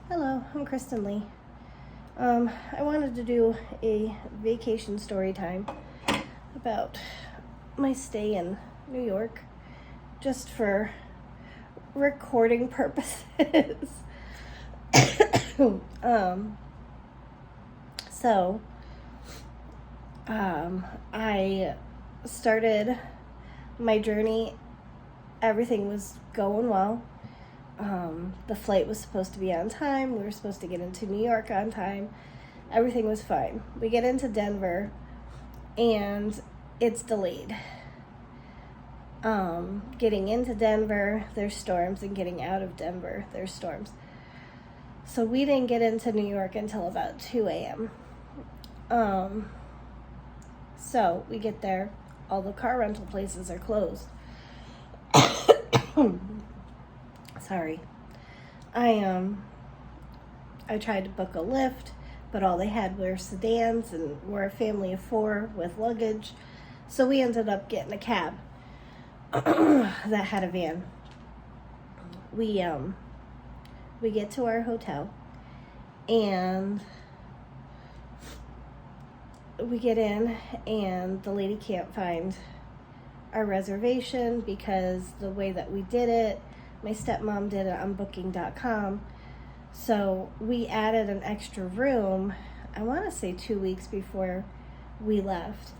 Hello, I'm Kristen Lee. I wanted to do a vacation story time about my stay in New York, just for recording purposes. um, so, I started my journey. Everything was going well. The flight was supposed to be on time. We were supposed to get into New York on time. Everything was fine. We get into Denver and it's delayed. Getting into Denver, there's storms, and getting out of Denver, there's storms. So we didn't get into New York until about 2 a.m. So we get there, all the car rental places are closed. Sorry. I tried to book a Lyft, but all they had were sedans, and we're a family of 4 with luggage. So we ended up getting a cab that had a van. We get to our hotel and we get in, and the lady can't find our reservation because the way that we did it, my stepmom did it on booking.com. So we added an extra room, I want to say 2 weeks before we left.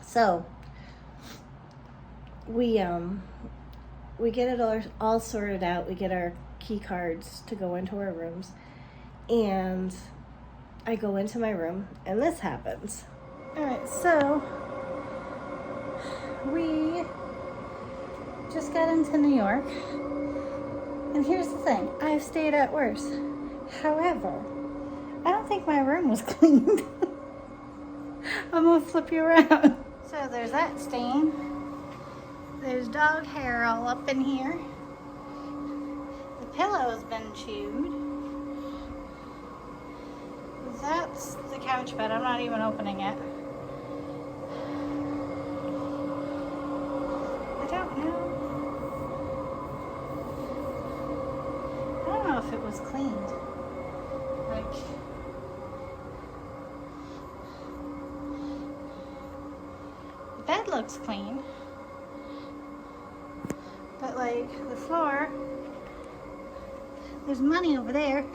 So we get it all sorted out. We get our key cards to go into our rooms, and I go into my room, and this happens. All right, so we just got into New York, and here's the thing: I've stayed at worse. However, I don't think my room was cleaned. I'm gonna flip you around. So there's that stain. There's dog hair all up in here. The pillow's been chewed. That's the couch bed. I'm not even opening it. I don't know if it was cleaned. The bed looks clean, but the floor, there's money over there.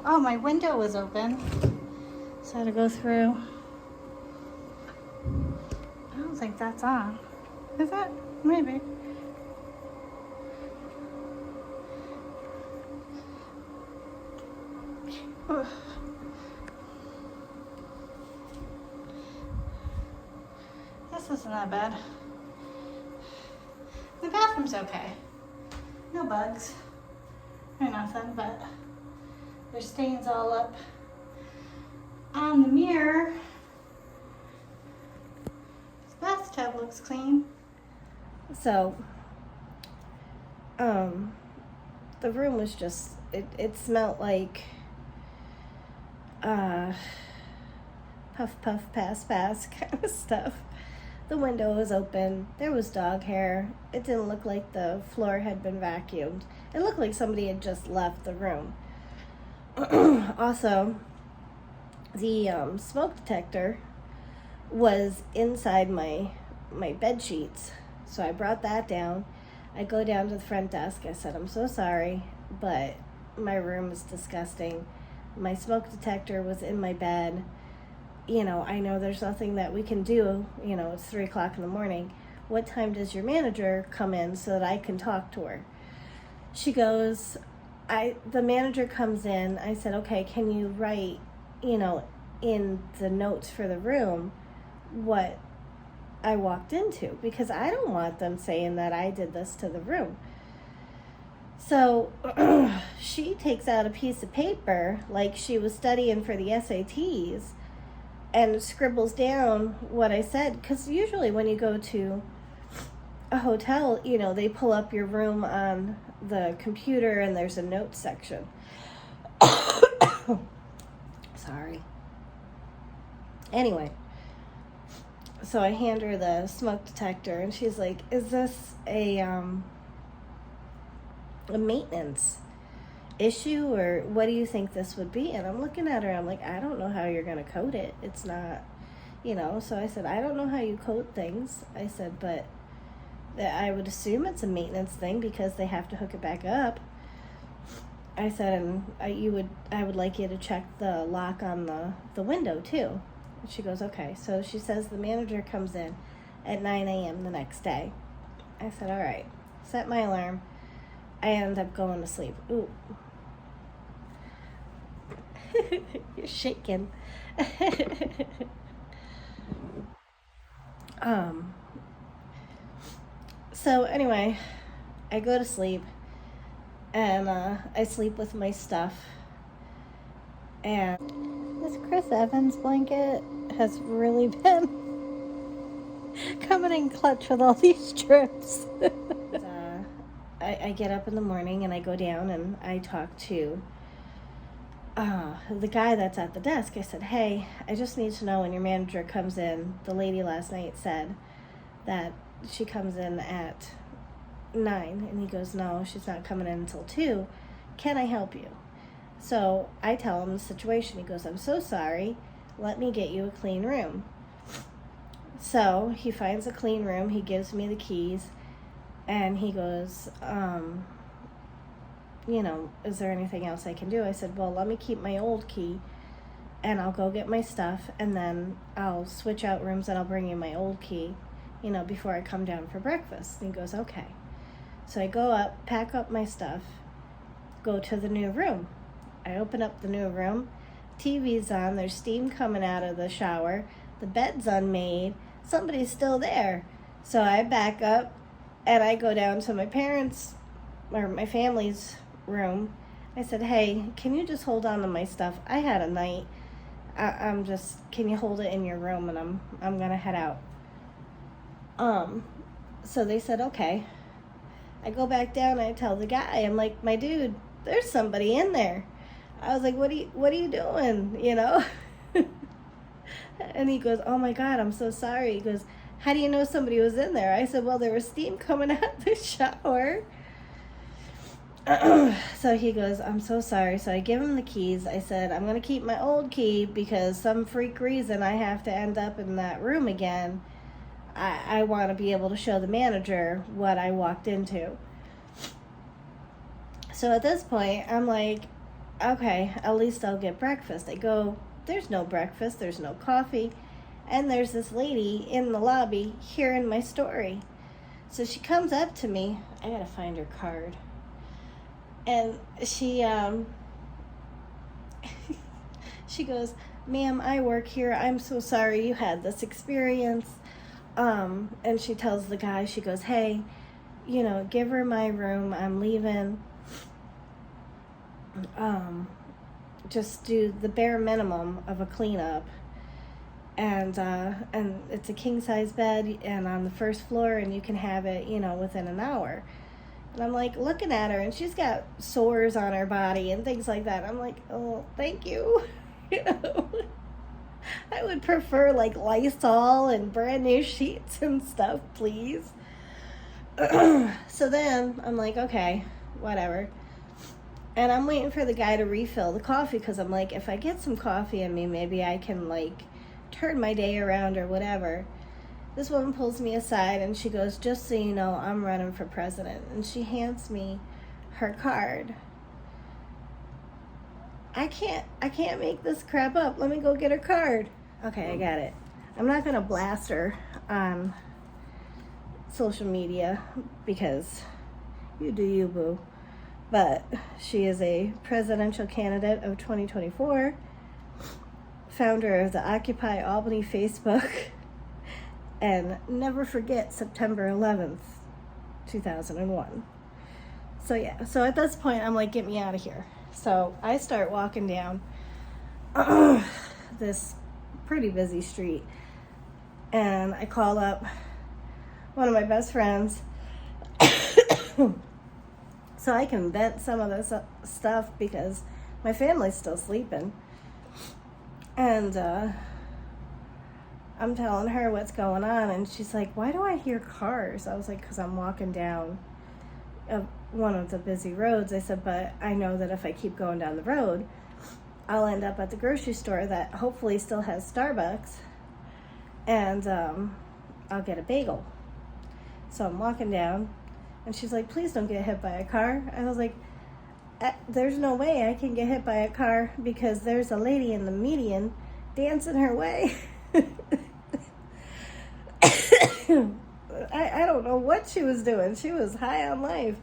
Oh, my window was open, so I had to go through. I don't think that's on. Is it? Maybe. Ugh. This isn't that bad. The bathroom's okay. No bugs or nothing, but there's stains all up on the mirror. This bathtub looks clean. So, the room was just, it smelled like, puff, puff, pass, pass kind of stuff. The window was open. There was dog hair. It didn't look like the floor had been vacuumed. It looked like somebody had just left the room. Also, the smoke detector was inside my bed sheets. So I brought that down. I go down to the front desk. I said, I'm so sorry, but my room is disgusting. My smoke detector was in my bed. I know there's nothing that we can do. It's 3 o'clock in the morning. What time does your manager come in so that I can talk to her? She goes, the manager comes in. I said, okay, can you write, in the notes for the room what I walked into? Because I don't want them saying that I did this to the room. So she takes out a piece of paper like she was studying for the SATs and scribbles down what I said. Because usually when you go to a hotel, they pull up your room on the computer and there's a notes section. Sorry. Anyway, So I hand her the smoke detector, and she's like, "Is this a maintenance issue, or what do you think this would be?" And I'm looking at her, I'm like, "I don't know how you're gonna coat it. It's not, you know." So I said, "I don't know how you coat things." I said, "But I would assume it's a maintenance thing because they have to hook it back up." I said, "And I would like you to check the lock on the window too." And she goes, "Okay." So she says the manager comes in at 9 a.m. the next day. I said, "All right." Set my alarm. I end up going to sleep. Ooh. You're shaking. um so anyway, I go to sleep, and I sleep with my stuff. And this Chris Evans blanket has really been coming in clutch with all these strips. I get up in the morning and I go down and I talk to the guy that's at the desk. I said, "Hey, I just need to know when your manager comes in. The lady last night said that she comes in at 9. And he goes, "No, she's not coming in until 2. Can I help you?" So I tell him the situation. He goes, "I'm so sorry. Let me get you a clean room." So he finds a clean room. He gives me the keys. And he goes, "Is there anything else I can do?" I said, "Well, let me keep my old key, and I'll go get my stuff, and then I'll switch out rooms, and I'll bring you my old key, before I come down for breakfast." And he goes, "Okay." So I go up, pack up my stuff, go to the new room. I open up the new room. TV's on. There's steam coming out of the shower. The bed's unmade. Somebody's still there. So I back up, and I go down to my parents' or my family's room. I said, "Hey, can you just hold on to my stuff? I had a night. Can you hold it in your room, and I'm gonna head out." So they said, "Okay." I go back down, and I tell the guy, I'm like, "My dude, there's somebody in there." I was like, what are you doing? And he goes, "Oh my God, I'm so sorry." He goes, "How do you know somebody was in there?" I said, "Well, there was steam coming out of the shower." So he goes, "I'm so sorry." So I give him the keys. I said, "I'm going to keep my old key because some freak reason I have to end up in that room again. I want to be able to show the manager what I walked into." So at this point, I'm like, okay, at least I'll get breakfast. I go, there's no breakfast, there's no coffee, and there's this lady in the lobby hearing my story. So she comes up to me. I gotta find her card. And she she goes, "Ma'am, I work here. I'm so sorry you had this experience." And she tells the guy, she goes, "Hey, give her my room. I'm leaving. Just do the bare minimum of a cleanup. And it's a king size bed and on the first floor, and you can have it, within an hour." And I'm like looking at her, and she's got sores on her body and things like that. I'm like, "Oh, thank you." I would prefer like Lysol and brand new sheets and stuff, please. So then I'm like, okay, whatever. And I'm waiting for the guy to refill the coffee, because I'm like, if I get some coffee in me, maybe I can like turn my day around or whatever. This woman pulls me aside and she goes, "Just so you know, I'm running for president." And she hands me her card. I can't make this crap up. Let me go get her card. Okay, I got it. I'm not gonna blast her on social media because you do you, boo. But she is a presidential candidate of 2024, founder of the Occupy Albany Facebook, and never forget September 11th, 2001. So yeah, so at this point, I'm like, get me out of here. So I start walking down this pretty busy street, and I call up one of my best friends so I can vent some of this stuff because my family's still sleeping. And I'm telling her what's going on, and she's like, why do I hear cars? I was like, because I'm walking down one of the busy roads. I said, but I know that if I keep going down the road, I'll end up at the grocery store that hopefully still has Starbucks, and I'll get a bagel. So I'm walking down, and she's like, please don't get hit by a car. I was like, there's no way I can get hit by a car because there's a lady in the median dancing her way. I don't know what she was doing. She was high on life.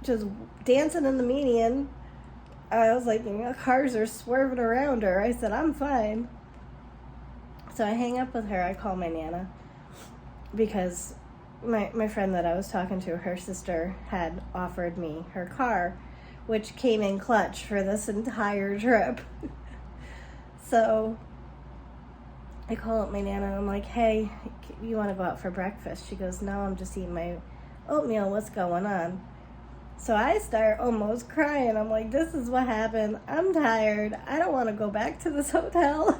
Just dancing in the median. I was like, cars are swerving around her. I said, I'm fine. So I hang up with her. I call my Nana because my friend that I was talking to, her sister had offered me her car, which came in clutch for this entire trip. So I call up my Nana and I'm like, hey, you want to go out for breakfast? She goes, no, I'm just eating my oatmeal. What's going on? So I start almost crying. I'm like, this is what happened. I'm tired. I don't want to go back to this hotel.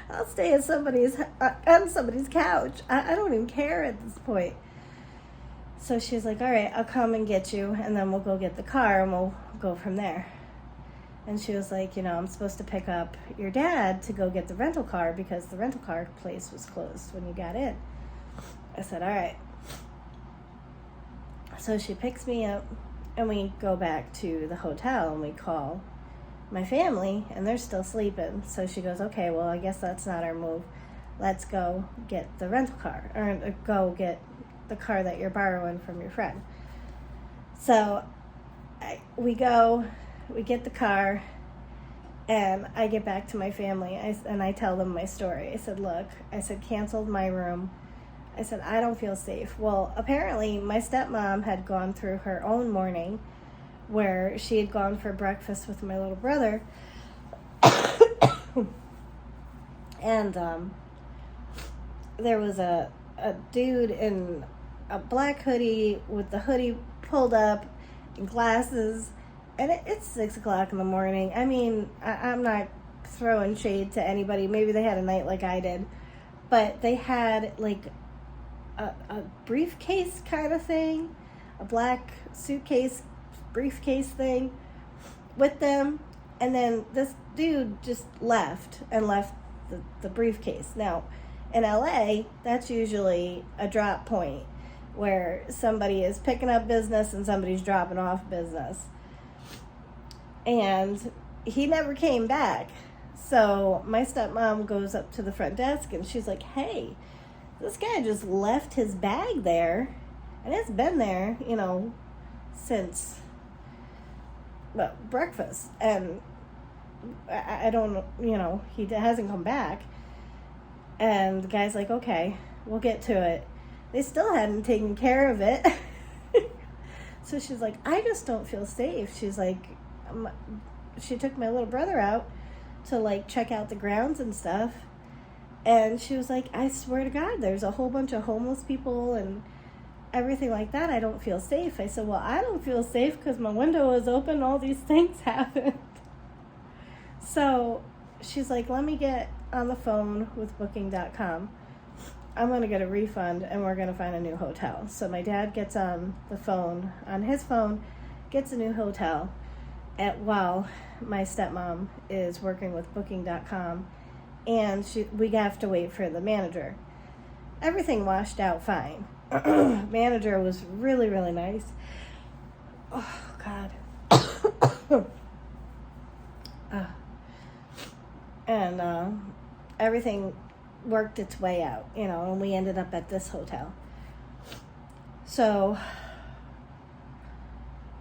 I'll stay at on somebody's couch. I don't even care at this point. So she's like, all right, I'll come and get you, and then we'll go get the car, and we'll go from there. And she was like, I'm supposed to pick up your dad to go get the rental car because the rental car place was closed when you got in. I said, all right. So she picks me up, and we go back to the hotel, and we call my family, and they're still sleeping. So she goes, okay, well, I guess that's not our move. Let's go get the rental car, or go get the car that you're borrowing from your friend. So we get the car, and I get back to my family, and I tell them my story. I said, look, canceled my room. I said, I don't feel safe. Well, apparently my stepmom had gone through her own morning where she had gone for breakfast with my little brother. And there was a dude in a black hoodie with the hoodie pulled up and glasses. And it's 6 o'clock in the morning. I mean, I'm not throwing shade to anybody. Maybe they had a night like I did. But they had like a briefcase kind of thing, a black suitcase, briefcase thing with them. And then this dude just left the briefcase. Now, in LA, that's usually a drop point where somebody is picking up business and somebody's dropping off business. And he never came back. So my stepmom goes up to the front desk and she's like, hey, this guy just left his bag there. And it's been there, since breakfast. And I don't, he hasn't come back. And the guy's like, okay, we'll get to it. They still hadn't taken care of it. So she's like, I just don't feel safe. She's like, she took my little brother out to check out the grounds and stuff. And she was like, I swear to God, there's a whole bunch of homeless people and everything like that. I don't feel safe. I said, well, I don't feel safe because my window is open. All these things happened. So she's like, let me get on the phone with booking.com. I'm going to get a refund and we're going to find a new hotel. So my dad gets on the phone, on his phone, gets a new hotel while my stepmom is working with booking.com, and we have to wait for the manager. Everything washed out fine. Manager was really, really nice. Oh, God. And everything worked its way out, and we ended up at this hotel. So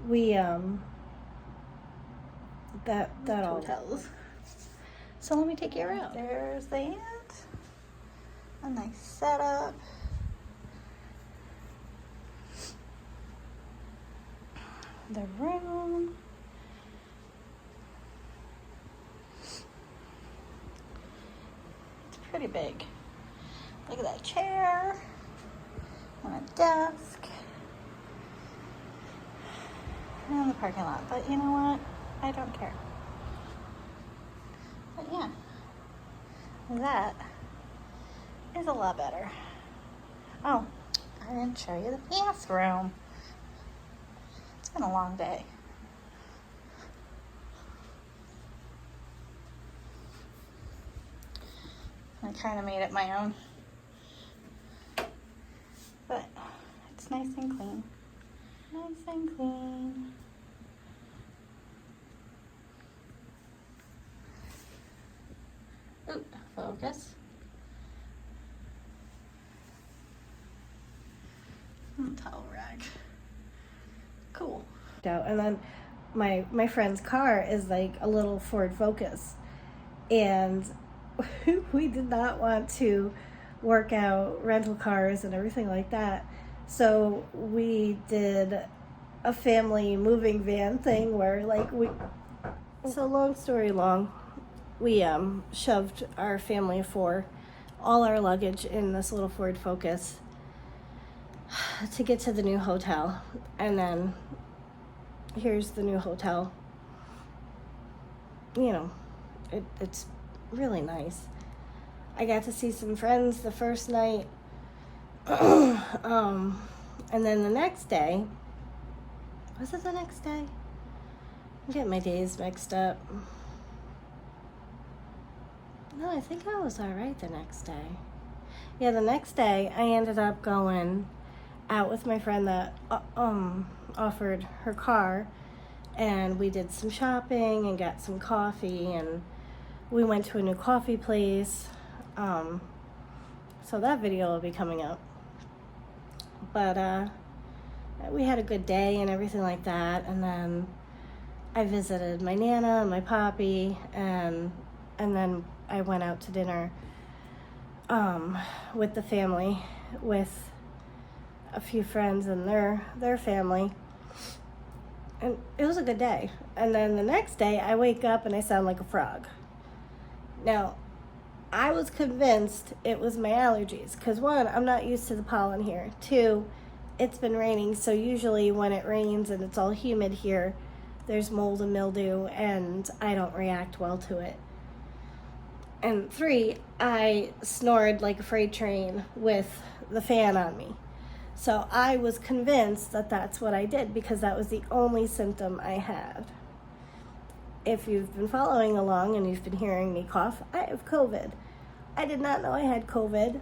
we that all hotels. So let me take you around. There's the ant. A nice setup. The room. It's pretty big. Look at that chair and a desk and the parking lot. But you know what? I don't care. But yeah, that It's a lot better. Oh, I didn't show you the bathroom. It's been a long day. I kind of made it my own. But it's nice and clean. Nice and clean. Ooh, focus. Towel rack. Cool. And then my friend's car is like a little Ford Focus, and we did not want to work out rental cars and everything like that, so we did a family moving van thing where so long story long, we shoved our family of 4, all our luggage in this little Ford Focus to get to the new hotel. And then here's the new hotel. You know, it's really nice. I got to see some friends the first night. And then the next day, was it the next day? I'm getting my days mixed up. No, I think I was all right the next day. Yeah, the next day I ended up going out with my friend that offered her car, and we did some shopping and got some coffee, and we went to a new coffee place. So that video will be coming up. But we had a good day and everything like that, and then I visited my Nana and my Poppy, and then I went out to dinner with the family, with a few friends and their family, and it was a good day. And then the next day I wake up and I sound like a frog. Now, I was convinced it was my allergies, because 1, I'm not used to the pollen here. 2, it's been raining, so usually when it rains and it's all humid here, there's mold and mildew, and I don't react well to it. And 3, I snored like a freight train with the fan on me. So I was convinced that that's what I did, because that was the only symptom I had. If you've been following along and you've been hearing me cough, I have COVID. I did not know I had COVID.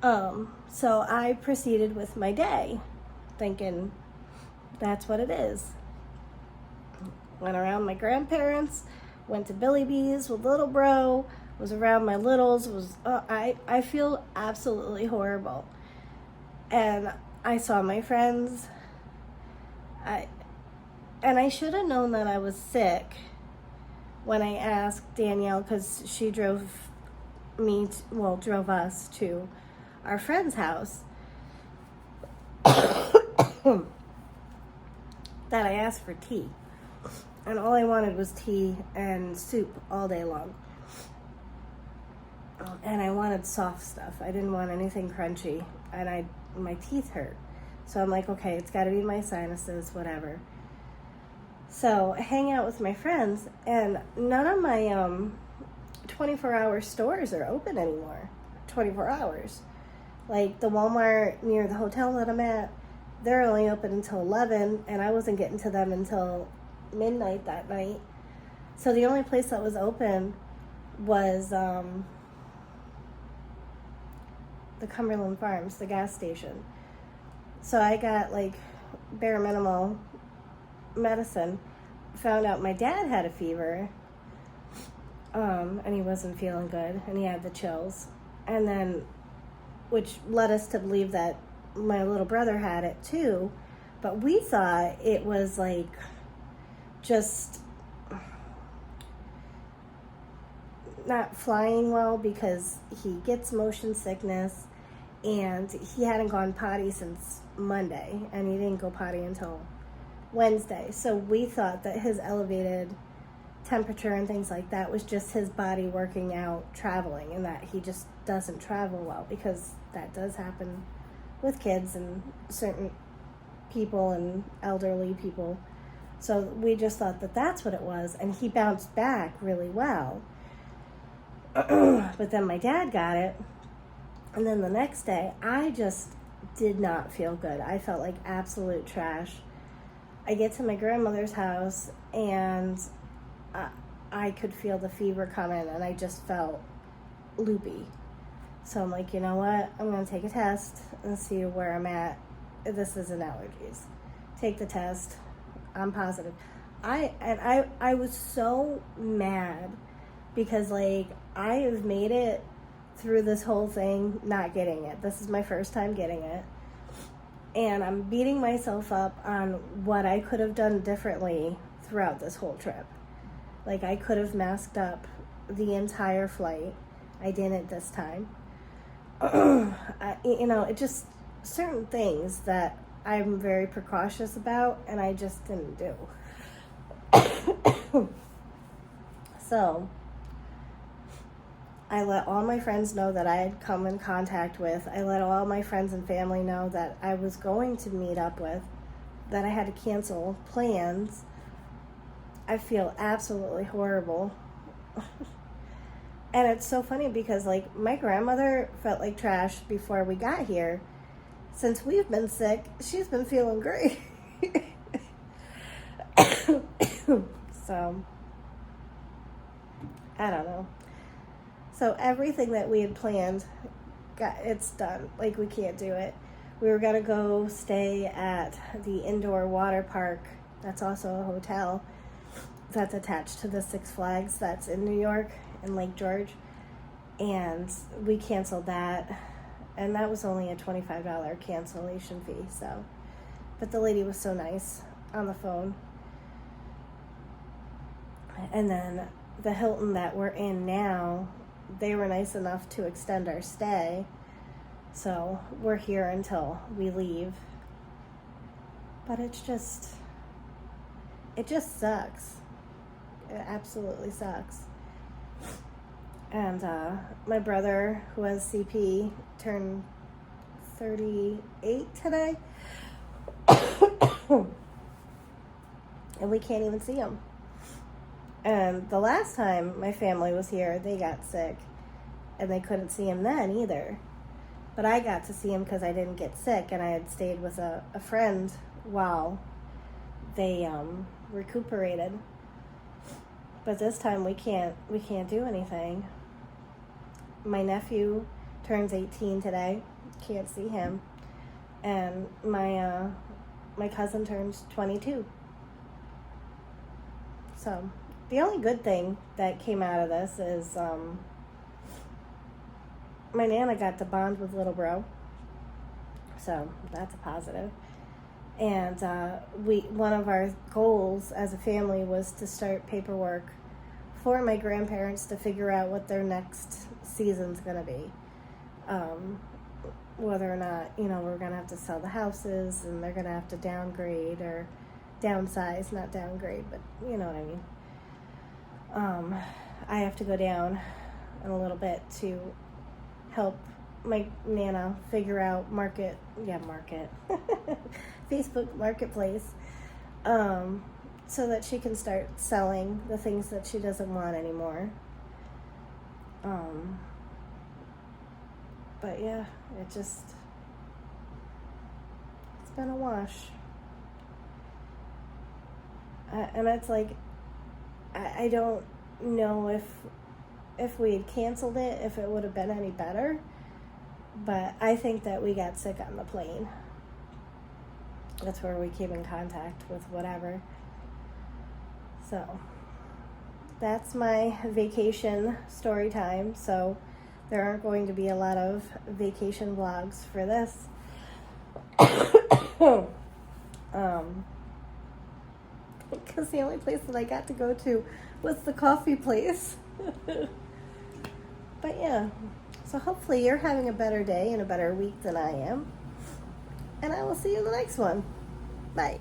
So I proceeded with my day, thinking that's what it is. Went around my grandparents, went to Billy Bees with little bro, was around my littles, I feel absolutely horrible. And I saw my friends. I should have known that I was sick when I asked Danielle, because she drove us to our friend's house, that I asked for tea. And all I wanted was tea and soup all day long. And I wanted soft stuff. I didn't want anything crunchy. And my teeth hurt. So I'm like, okay, it's got to be my sinuses, whatever. So I hang out with my friends, and none of my 24-hour stores are open anymore. 24 hours. Like the Walmart near the hotel that I'm at, they're only open until 11, and I wasn't getting to them until midnight that night. So the only place that was open was the Cumberland Farms, the gas station. So I got like bare minimal medicine. Found out my dad had a fever, and he wasn't feeling good, and he had the chills, and then, which led us to believe that my little brother had it too, but we thought it was like just not flying well, because he gets motion sickness, and he hadn't gone potty since Monday, and he didn't go potty until Wednesday. So we thought that his elevated temperature and things like that was just his body working out traveling, and that he just doesn't travel well, because that does happen with kids and certain people and elderly people. So we just thought that that's what it was, and he bounced back really well. But then my dad got it, And then the next day, I just did not feel good. I felt like absolute trash. I get to my grandmother's house, and I could feel the fever coming, and I just felt loopy. So I'm like, you know what? I'm going to take a test and see where I'm at. This isn't allergies. Take the test. I'm positive. I was so mad because, like, I have made it through this whole thing not getting it. This is my first time getting it. And I'm beating myself up on what I could have done differently throughout this whole trip. Like, I could have masked up the entire flight. I didn't this time. It just certain things that I'm very precautious about, and I just didn't do. So I let all my friends know that I had come in contact with. I let all my friends and family know that I was going to meet up with, that I had to cancel plans. I feel absolutely horrible. And it's so funny because, like, my grandmother felt like trash before we got here. Since we've been sick, she's been feeling great. So, I don't know. So everything that we had planned, it's done. Like, we can't do it. We were going to go stay at the indoor water park. That's also a hotel that's attached to the Six Flags that's in New York, in Lake George. And we canceled that. And that was only a $25 cancellation fee. So, but the lady was so nice on the phone. And then the Hilton that we're in now, they were nice enough to extend our stay. So we're here until we leave. But it just sucks. It absolutely sucks. And my brother, who has CP, turned 38 today. And we can't even see him. And the last time my family was here, they got sick. And they couldn't see him then either. But I got to see him because I didn't get sick. And I had stayed with a friend while they recuperated. But this time we can't do anything. My nephew turns 18 today. Can't see him. And my cousin turns 22. So the only good thing that came out of this is my Nana got to bond with little bro. So that's a positive. And one of our goals as a family was to start paperwork for my grandparents to figure out what their next season's going to be. Whether or not, we're going to have to sell the houses and they're going to have to downgrade or downsize, not downgrade, but you know what I mean. I have to go down in a little bit to help my Nana figure out market, Facebook Marketplace, so that she can start selling the things that she doesn't want anymore. But yeah, it's been a wash. And it's like, I don't know if we had canceled it, if it would have been any better. But I think that we got sick on the plane. That's where we came in contact with whatever. So that's my vacation story time. So there aren't going to be a lot of vacation vlogs for this. Because the only place that I got to go to was the coffee place. But yeah, so hopefully you're having a better day and a better week than I am. And I will see you in the next one. Bye.